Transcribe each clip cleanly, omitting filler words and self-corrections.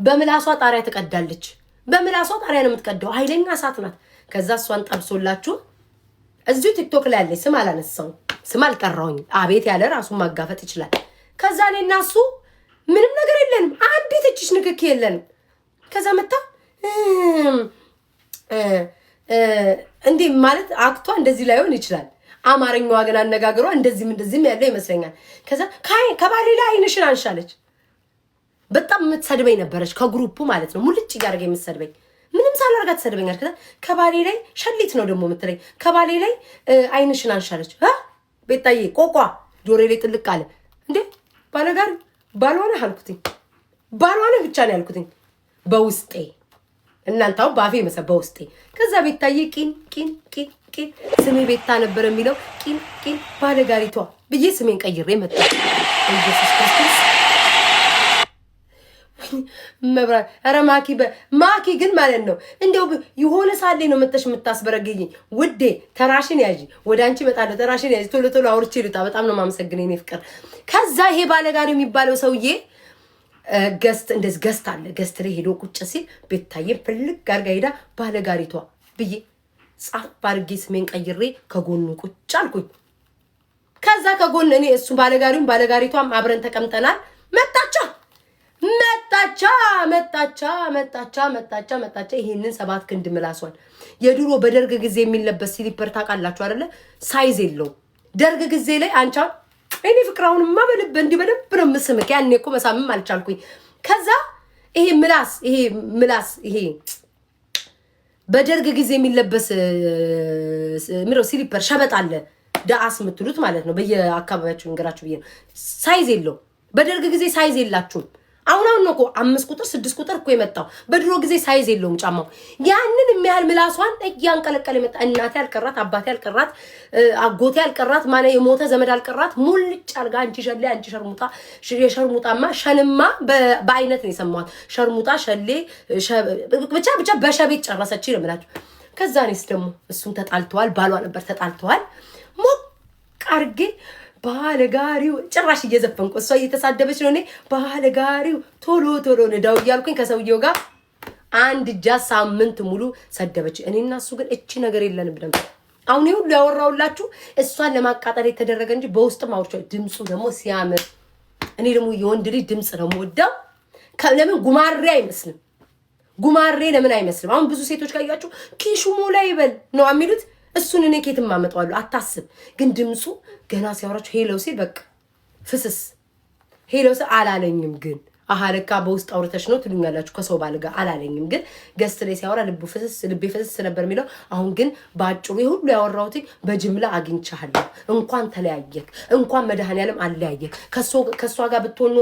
በምላሷ ጣሪያ ትቀዳለች። በምላሷ ጣሪያ ነው የምትቀደው። ኃይለኛ እሳት ናት። ከዛ እሷን ጠብሶላችሁ እዚሁ ቲክቶክ ላይ ያለች ስም አላነሳው ስም አልጠራውኝ። አቤት ያለ ራሱን ማጋፈጥ ይችላል። ከዛ እኔና እሱ ምንም ነገር የለንም። አንዲት እችሽ ንክኪ የለንም። ከዛ መጣ እንዴ ማለት አክቷ እንደዚህ ላይሆን ይችላል። አማርኛዋ ግን አነጋገሯ እንደዚህም ያለው ይመስለኛል። ከዛ ከባሌ ላይ አይንሽን አንሻለች። በጣም የምትሰድበኝ ነበረች ከግሩፑ ማለት ነው። ሙልጭ ጋር የምትሰድበኝ ምንም ሳላርጋት ትሰድበኛለች። ከዛ ከባሌ ላይ ሸሊት ነው ደግሞ የምትለኝ። ከባሌ ላይ አይንሽን አንሻለች። ቤታዬ ቆቋ ጆሬ ላይ ጥልቅ አለ። እንዴ ባለጋር ባልሆነ አልኩትኝ። ባልሆነ ብቻ ነው ያልኩትኝ በውስጤ እናንተው ባፌ መሰብ በውስጤ። ከዛ ቤታዬ ቂን ስሜ ቤታ ነበር የሚለው ቂን ባለጋሪቷ ብዬ ስሜን ቀይሬ መጣ። ኢየሱስ ክርስቶስ መብራ አረ ማኪ ግን ማለት ነው እንደው የሆነ ሳሌ ነው መጥተሽ የምታስበረግኝ ውዴ። ተራሽን ያጂ ወደ አንቺ መጣለ። ተራሽን ያጂ ቶሎ አውርቼ ልጣ። በጣም ነው ማመሰግነኝ እኔ ፍቅር። ከዛ ይሄ ባለጋሪ የሚባለው ሰውዬ ገስት አለ። ገስት ላይ ሄዶ ቁጭ ሲል ቤታዬ ፍልግ ጋርጋ ሄዳ ባለጋሪቷ ብዬ ጻፍ ባርጌ ስሜን ቀይሬ ከጎኑ ቁጭ አልኩኝ። ከዛ ከጎን እኔ እሱ ባለጋሪቷም አብረን ተቀምጠናል። መጣቻ ይሄንን 7 ክንድ ምላሷን የድሮ በደርግ ጊዜ የሚለበስ ስሊፐር ታውቃላችሁ አይደለ? ሳይዝ የለው ደርግ ጊዜ ላይ አንቻ እኔ ፍቅራውንማ በልብ እንዲህ በልብ ነው የምስምክ። ያኔ እኮ መሳምም አልቻልኩኝ። ከዛ ይሄ ምላስ ይሄ በደርግ ጊዜ የሚለበስ ምንድነው ስሊፐር ሸበጥ አለ ዳአስ የምትሉት ማለት ነው። በየአካባቢያችሁ እንገራችሁ ብዬ ነው። ሳይዝ የለው በደርግ ጊዜ ሳይዝ የላችሁም። አሁን ነው እኮ 5 ቁጥር 6 ቁጥር እኮ የመጣው። በድሮ ጊዜ ሳይዝ የለውም ጫማው። ያንን የሚያህል ምላሷን እያንቀለቀለ የመጣ እናቴ አልቀራት፣ አባቴ አልቀራት፣ አጎቴ አልቀራት፣ ማነ የሞተ ዘመድ አልቀራት። ሙልጭ አልጋ አንቺ ሸሌ አንቺ ሸርሙጣ። የሸርሙጣማ ሸንማ በአይነት ነው የሰማሁት። ሸርሙጣ ሸሌ ብቻ በሸቤት ጨረሰች ነው የምላችሁ። ከዛ እኔስ ደግሞ እሱን ተጣልተዋል፣ ባሏ ነበር ተጣልተዋል። ሞቅ አርጌ ባለጋሪው ጭራሽ እየዘፈንኩ እሷ እየተሳደበች ነው። እኔ ባለጋሪው ቶሎ ነዳው እያልኩኝ ከሰውየው ጋር አንድ ሳምንት ሙሉ ሰደበች። እኔና እሱ ግን እቺ ነገር የለንም ነበር። አሁን ይሁን ያወራውላችሁ እሷን ለማቃጠል የተደረገ እንጂ በውስጥ ማውርቻ ድምጹ ደግሞ ሲያምር። እኔ ደግሞ የወንድ ልጅ ድምጽ ነው የምወደው። ለምን ጉማሬ አይመስልም? ጉማሬ ለምን አይመስልም? አሁን ብዙ ሴቶች ካያችሁ ኪሹ ሞላ ይበል ነው የሚሉት። እሱን እኔ ከየትም አመጣዋለሁ አታስብ። ግን ድምጹ ገና ሲያወራችሁ ሄሎ ሲል በቃ ፍስስ ሄሎ ሲል አላለኝም። ግን ለካ በውስጥ አውርተሽ ነው ትሉኛላችሁ። ከሰው ባል ጋር አላለኝም። ግን ገስት ላይ ሲያወራ ልቤ ፍስስ ነበር የሚለው። አሁን ግን ባጭሩ ሁሉ ያወራሁት በጅምላ አግኝቻለሁ። እንኳን ተለያየክ፣ እንኳን መድኃኒዓለም አለያየክ። ከሷ ጋር ብትሆን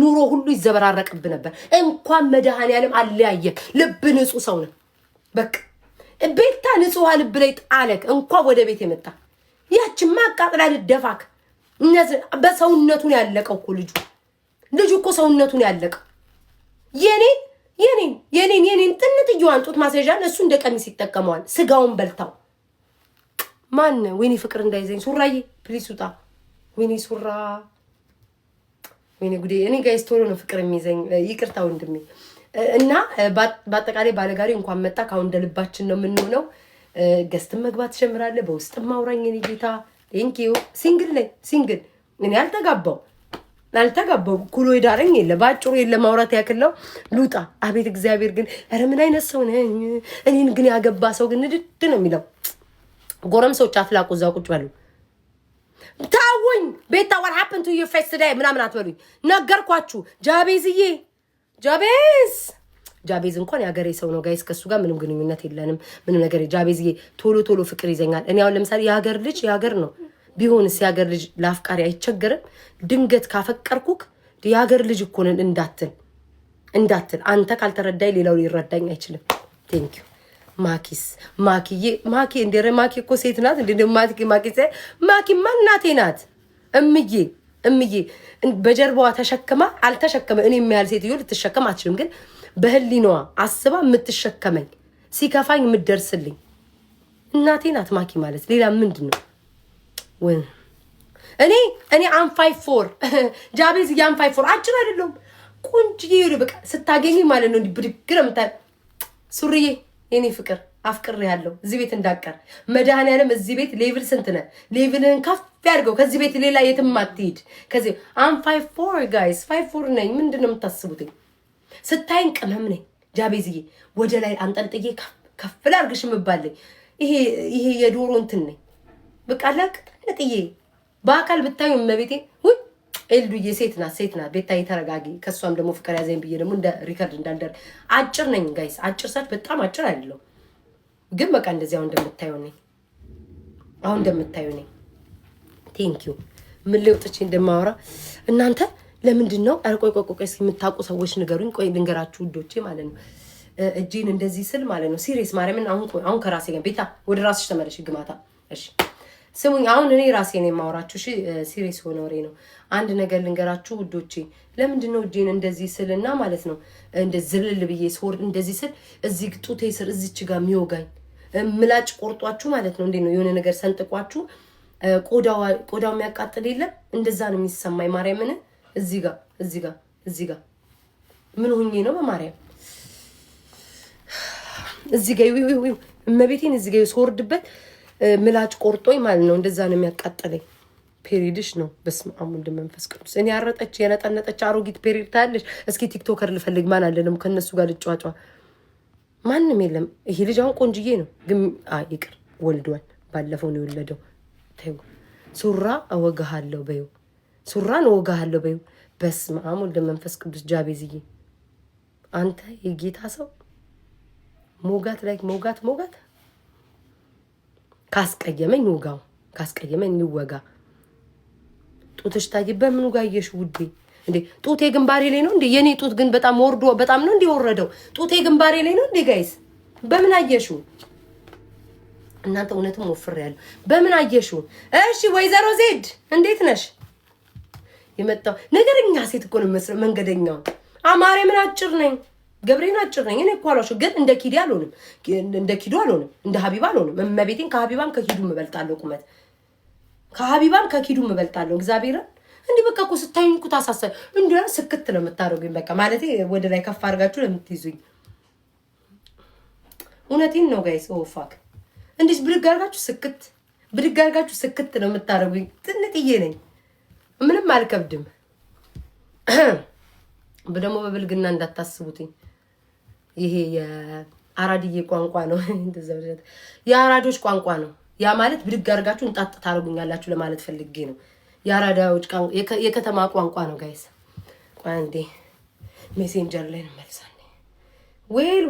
ኑሮ ሁሉ ይዘበራረቅብ ነበር። እንኳን መድኃኒዓለም አለያየክ። ልብ ንጹህ ሰው ነው በቃ ቤታ ንጹህ ልብ ላይ ጣለክ። እንኳን ወደ ቤት የመጣ ያችማ አቃጥላ ልደፋክ። እነዚህ በሰውነቱን ያለቀው እኮ ልጁ እኮ ሰውነቱን ያለቀው የኔን ጥንጥዬዋን ጡት ማስያዣን እሱ እንደ ቀሚስ ይጠቀመዋል። ስጋውን በልታው ማን ወይኔ ፍቅር እንዳይዘኝ ሱራዬ ፕሊስ ውጣ። ወይኔ ሱራ ወይኔ ጉዴ። እኔ ጋይስ ቶሎ ነው ፍቅር የሚይዘኝ። ይቅርታ ወንድሜ። እና በአጠቃላይ ባለጋሪ እንኳን መጣ። ካሁን እንደልባችን ነው የምንሆነው። ገስት መግባት ትጀምራለህ። በውስጥ ማውራኝ እኔ ጌታ ቴንኪው። ሲንግል እኔ አልተጋባው ኩሎ ይዳረኝ የለ ባጭሩ የለ ማውራት ያክለው ሉጣ። አቤት እግዚአብሔር ግን ኧረ ምን አይነት ሰው ነህ? እኔን ግን ያገባ ሰው ግን ንድድ ነው የሚለው። ጎረምሶች አትላቁ፣ እዛው ቁጭ በሉ። ታውኝ ቤታ what happened to your face today ምናምን አትበሉኝ። ነገርኳችሁ። ጃቤዝ እንኳን ያገሬ ሰው ነው ጋይስ። ከሱ ጋር ምንም ግንኙነት የለንም። ምንም ነገር ጃቤዝዬ ቶሎ ፍቅር ይዘኛል። እኔ አሁን ለምሳሌ የሀገር ልጅ የሀገር ነው ቢሆንስ የሀገር ልጅ ለአፍቃሪ አይቸገርም። ድንገት ካፈቀርኩክ የሀገር ልጅ እኮ ነን እንዳትል አንተ ካልተረዳኝ ሌላው ሊረዳኝ አይችልም። ቴንክ ዩ ማኪ እንደረ ማኪ እኮ ሴት ናት። እንደ ማኪ እናቴ ናት። እምዬ በጀርባዋ ተሸክማ አልተሸከመ እኔ የሚያህል ሴትዮ ልትሸከም አትችልም። ግን በህሊናዋ አስባ የምትሸከመኝ ሲከፋኝ የምትደርስልኝ እናቴ ናት ማኪ ማለት። ሌላ ምንድን ነው? እኔ አም 5'4 ጃቤዝ ያን 5'4 አጭር አይደለም። ቆንጅዬ በቃ ስታገኝ ማለት ነው እንዲህ ብድግ ነው የምታል ሱሪዬ የኔ ፍቅር አፍቅር ያለው እዚህ ቤት እንዳቀር መድኃኒዓለም እዚህ ቤት ሌቭል ስንት ነህ? ሌቭልን ከፍ ያድርገው። ከዚህ ቤት ሌላ የትም አትሄድ። ከዚህ አም 54 ጋይስ 54 ነኝ። ምንድነው የምታስቡት? ስታይን ቅመም ነኝ ጃቤዝዬ ወደ ላይ አንጠልጥዬ ከፍ ላድርግሽ የምባለኝ ይሄ የዶሮ እንትን ነኝ። በቃ ለቅጥዬ በአካል ብታዩ መቤቴ ወይ ኤልዱዬ ሴት ናት ቤታዬ ተረጋጊ። ከሷም ደግሞ ፍቅር ያዘኝ ብዬ ደግሞ እንደ ሪከርድ እንዳልደር አጭር ነኝ ጋይስ። አጭር ሳች በጣም አጭር አይደለም ግን በቃ እንደዚህ አሁን እንደምታዩ ነኝ። ቴንክ ዩ ምን ልውጥቼ እንደማወራ እናንተ ለምንድን ነው? ቆይ የምታውቁ ሰዎች ንገሩኝ። ቆይ ልንገራችሁ ውዶቼ ማለት ነው። እጄን እንደዚህ ስል ማለት ነው ሲሪየስ ማርያምን አሁን ከራሴ ጋር ቤታ ወደ ራስሽ ተመለሽ ግማታ። እሺ ስሙኝ፣ አሁን እኔ ራሴ ነው የማወራችሁ። እሺ ሲሪየስ ሆነ ወሬ ነው። አንድ ነገር ልንገራችሁ ውዶቼ። ለምንድን ነው እጄን እንደዚህ ስልና ማለት ነው እንደዚህ ዝልል ብዬ ስወርድ እንደዚህ ስል እዚህ ጡቴ ስር እዚች ጋር የሚወጋኝ ምላጭ ቆርጧችሁ ማለት ነው። እንዴት ነው የሆነ ነገር ሰንጥቋችሁ ቆዳው የሚያቃጥል የለም እንደዛ ነው የሚሰማኝ። ማርያምን እዚህ ጋር ምን ሆኜ ነው በማርያም እዚህ ጋር እመቤቴን እዚህ ጋር ስወርድበት ምላጭ ቆርጦኝ ማለት ነው። እንደዛ ነው የሚያቃጥለኝ። ፔሪድሽ ነው። በስመ አብ ወወልድ ወመንፈስ ቅዱስ። እኔ ያረጠች የነጠነጠች አሮጊት ፔሪድ ታያለሽ። እስኪ ቲክቶከር ልፈልግ ማን አለ ደግሞ ከነሱ ጋር ልጫጫ። ማንም የለም። ይሄ ልጅ አሁን ቆንጅዬ ነው ግን ይቅር ወልዷል። ባለፈው ነው የወለደው። ተይው ሱራ እወጋሃለሁ በይው፣ ሱራን እወጋሃለሁ በይው። በስመ አብ ወወልድ ወመንፈስ ቅዱስ። ጃቤዝዬ አንተ የጌታ ሰው ሞጋት ካስቀየመኝ ውጋው፣ ካስቀየመኝ ይወጋ። ጡትሽ ታይ በምኑ ጋየሽ ውዴ? እንዴ ጡቴ ግንባሬ ላይ ነው እንዴ? የኔ ጡት ግን በጣም ወርዶ በጣም ነው እንዴ ወረደው? ጡቴ ግንባሬ ላይ ነው እንዴ ጋይስ? በምን አየሽው እናንተ? እውነትም ወፍር ያለው በምን አየሽው? እሺ ወይዘሮ ዜድ እንዴት ነሽ? የመጣው ነገረኛ ሴት እኮ ነው መስለ መንገደኛው። አማሬ ምን አጭር ነኝ ገብሬን አጭር ነኝ። እኔ እኮ አላልሽው ግን እንደ ኪዱ አልሆንም፣ እንደ ሀቢባ አልሆንም። እመቤቴን ከሀቢባም ከኪዱ እበልጣለሁ። ቁመት ከሀቢባም ከኪዱ እበልጣለሁ። እግዚአብሔርን እንዲህ በቃ እኮ ስታዩኝ እኮ ታሳሳይ እንደ ስክት ነው የምታደርጉኝ። በቃ ማለቴ ወደ ላይ ከፍ አድርጋችሁ ለምትይዙኝ እውነቴን ነው ጋይስ። ፋክ እንዲህ ብድግ አድርጋችሁ ስክት ነው የምታደርጉኝ። ጥንጥዬ ነኝ፣ ምንም አልከብድም። ደግሞ በብልግና እንዳታስቡትኝ። ይሄ የአራድዬ ቋንቋ ነው። የአራዶች ቋንቋ ነው። ያ ማለት ብድግ አድርጋችሁ እንጣጥ ታደርጉኛላችሁ ለማለት ፈልጌ ነው። የአራዳዎች ቋንቋ የከተማ ቋንቋ ነው ጋይስ። አንዴ ሜሴንጀር ላይ እንመልሳለን። ዌል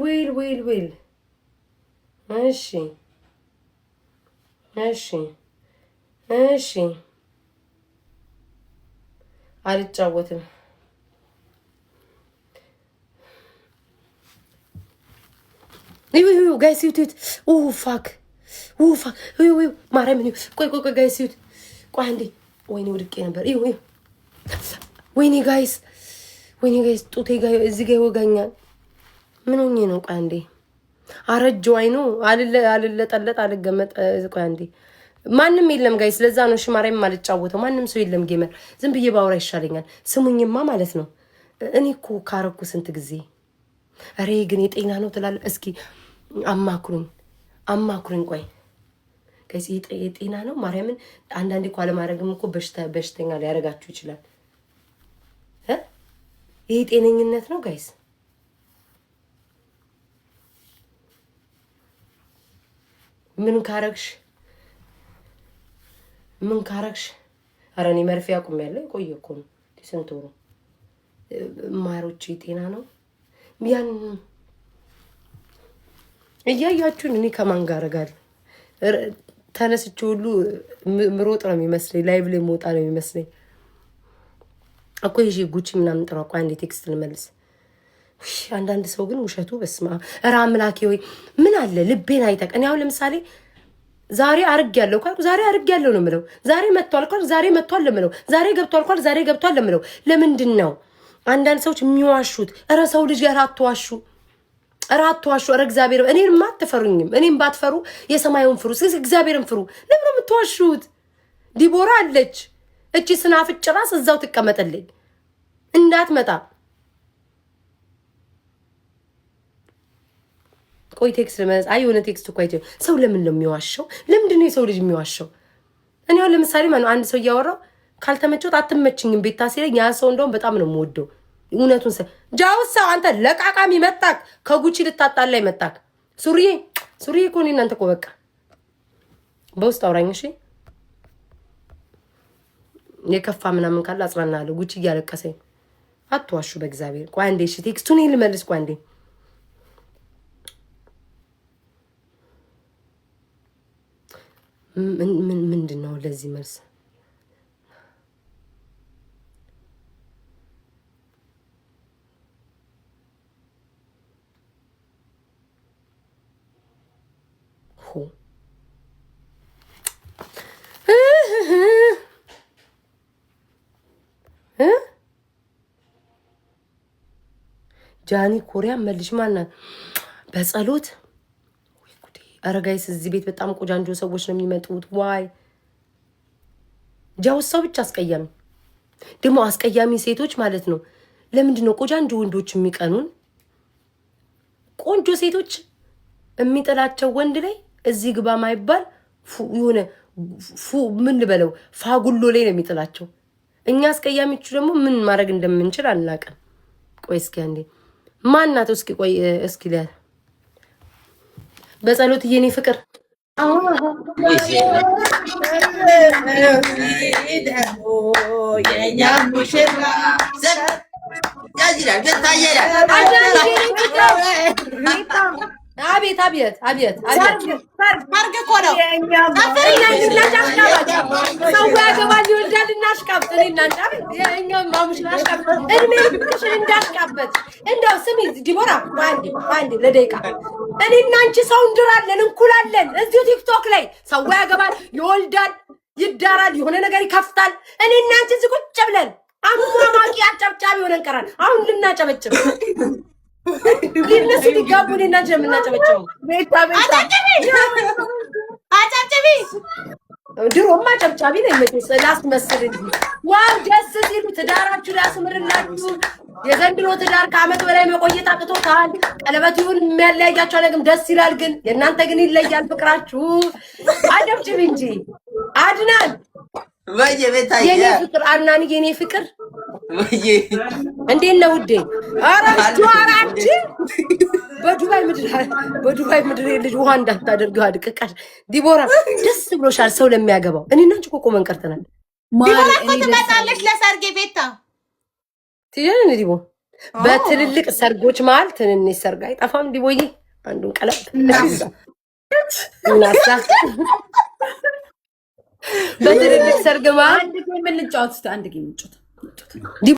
እሺ አልጫወትም። ጋይስ ዩት ፋክ ማርያምን ቆይ ጋይስ ዩት ቆይ አንዴ። ወይኔ ወድቄ ነበር። ወይኔ ጋይስ ጡቴ ጋር እዚህ ጋር ይወጋኛል። ምን ሆኜ ነው? ቆይ አንዴ አረጀው። አይኑ አልለጠለጥ አልገመጥ። ቆይ አንዴ ማንም የለም ጋይስ። ለዛ ነው እሺ ማርያምን አልጫወተው። ማንም ሰው የለም ጌመር። ዝም ብዬ ባውራ ይሻለኛል። ስሙኝማ ማለት ነው። እኔ እኮ ካረኩ ስንት ጊዜ። አሬ ግን የጤና ነው ትላለህ። እስኪ አማክሩኝ። ቆይ ጋይስ የጤና ነው ማርያምን። አንዳንዴ እኮ አለማድረግም እኮ በሽተኛ ሊያደርጋችሁ ይችላል። ይሄ ጤነኝነት ነው ጋይስ? ምን ካረግሽ? ኧረ እኔ መርፌ አቁሜያለሁ። ቆየ እኮ ነው ስንት ወሩ። ማሮቼ ጤና ነው ያን እያያችሁን። እኔ ከማን ጋር አደርጋለሁ? ተነስቼ ሁሉ ምሮጥ ነው የሚመስለኝ። ላይቭ ላይ መውጣ ነው የሚመስለኝ እኮ። ይሄ ጉቺ ምናምን ጥሩ እኮ። አንዴ ቴክስት ልመልስ። አንዳንድ ሰው ግን ውሸቱ በስማ ኧረ አምላኬ ወይ ምን አለ ልቤን አይጠቅ። እኔ አሁን ለምሳሌ ዛሬ አርጌያለሁ ካልኩ ዛሬ አርጌያለሁ ነው የምለው። ዛሬ መጥቷል ካልኩ ዛሬ መጥቷል ነው የምለው። ዛሬ ገብቷል ካልኩ ዛሬ ገብቷል ነው የምለው። ለምንድን ነው አንዳንድ ሰዎች የሚዋሹት? ኧረ ሰው ልጅ ጋር አትዋሹ። ኧረ እግዚአብሔር እኔንም አትፈሩኝም። እኔም ባትፈሩ የሰማዩን ፍሩ፣ እግዚአብሔርን ፍሩ። ለምን ነው የምትዋሹት? ዲቦራ አለች። እቺ ስናፍጭ ራስ እዛው ትቀመጥልኝ እንዳትመጣ። ቆይ ቴክስት ለመስ አይ የሆነ ቴክስት እኮ አይተው ሰው ለምን ነው የሚዋሸው? ለምንድን ነው የሰው ልጅ የሚዋሸው? እኔ አሁን ለምሳሌ ማነው አንድ ሰው እያወራው ካልተመቸውት አትመችኝም ቤታ ሲለኝ ያ ሰው እንደውም በጣም ነው የምወደው። እውነቱን ጃውሳ አንተ ለቃቃሚ መጣክ ከጉቺ ልታጣላይ መጣክ። ሱሪዬ እኮ እኔ እናንተ እኮ በቃ በውስጥ አውራኝ እሺ። የከፋ ምናምን ካለ አጽናናለሁ። ጉቺ እያለቀሰኝ አትዋሹ በእግዚአብሔር። ቆይ አንዴ እሺ ቴክስቱን ልመልስ። ቆይ አንዴ ምንድን ነው ለዚህ መልስ? ጃኒ ኮሪያ መልሽ ማናት በጸሎት ወይ ጉዴ! ኧረ ጋይስ እዚህ ቤት በጣም ቆጃንጆ ሰዎች ነው የሚመጡት። ዋይ ጃውሳው ብቻ አስቀያሚ ደግሞ አስቀያሚ ሴቶች ማለት ነው። ለምንድን ነው ቆጃንጆ ወንዶች የሚቀኑን? ቆንጆ ሴቶች የሚጥላቸው ወንድ ላይ እዚህ ግባ ማይባል የሆነ ምን ልበለው ፋጉሎ ላይ ነው የሚጥላቸው። እኛ አስቀያሚዎቹ ደግሞ ምን ማድረግ እንደምንችል አናውቅም። ቆይ እስኪ አንዴ ማናት እስኪ ቆይ እስኪ ለ በጸሎት የኔ ፍቅር አቤት አቤት አቤት አቤት ማርገ እኮ ነው ሰው ያገባል ይወልዳል። እናሽቃብጥ እናንተ የእኛም ማሙሽ እናሽቃብጥ እድሜ ልክሽን እንዳሽቃበት። እንደው ስሚ ዲቦራ አንዴ ለደቂቃ እኔ እና አንቺ ሰው እንድራለን እንኩላለን እዚሁ ቲክቶክ ላይ ሰው ያገባል ይወልዳል ይዳራል የሆነ ነገር ይከፍታል። እኔ እና አንቺ እዚህ ቁጭ ብለን አሟሟቂ አጨብጫቢ ሆነን ቀራል። አሁን ልናጨበጭብ ሊነሱ ሊጋቡ እኔና አንቺ የምናጨበጭበው ቤታ አጨብጭቢ። ድሮማ ጨብጫቢ ነው መቼስ ላስመስል እንጂ ዋው ደስ ሲሉ ትዳራችሁ ላስምርላችሁ። የዘንድሮ ትዳር ከዓመት በላይ መቆየት አቅቶታል። ቀለበት ይሁን የሚያለያያቸው ነገም ደስ ይላል፣ ግን የእናንተ ግን ይለያል ፍቅራችሁ። አጨብጭቢ እንጂ አድናን የኔ ፍቅር አድናን የኔ ፍቅር እንዴት ነው ውዴ? ኧረ ጆራችን በዱባይ ምድር ልጅ ውሃ እንዳታደርገው አድቅቃሽ። ዲቦራ ደስ ብሎሻል ሰው ለሚያገባው። እኔና አንቺ እኮ ቆመን ቀርተናል። ዲቦራ እኮ ትመጣለች ለሰርጌ ቤታ ትይዘን ዲቦ በትልልቅ ሰርጎች መሀል ትንንሽ ሰርግ አይጠፋም። ዲቦዬ አንዱን ቀለብ እናሳ በትልልቅ ሰርግ መሀል አንድ ጌም እንጫወት። አንድ ጌም እንጫወት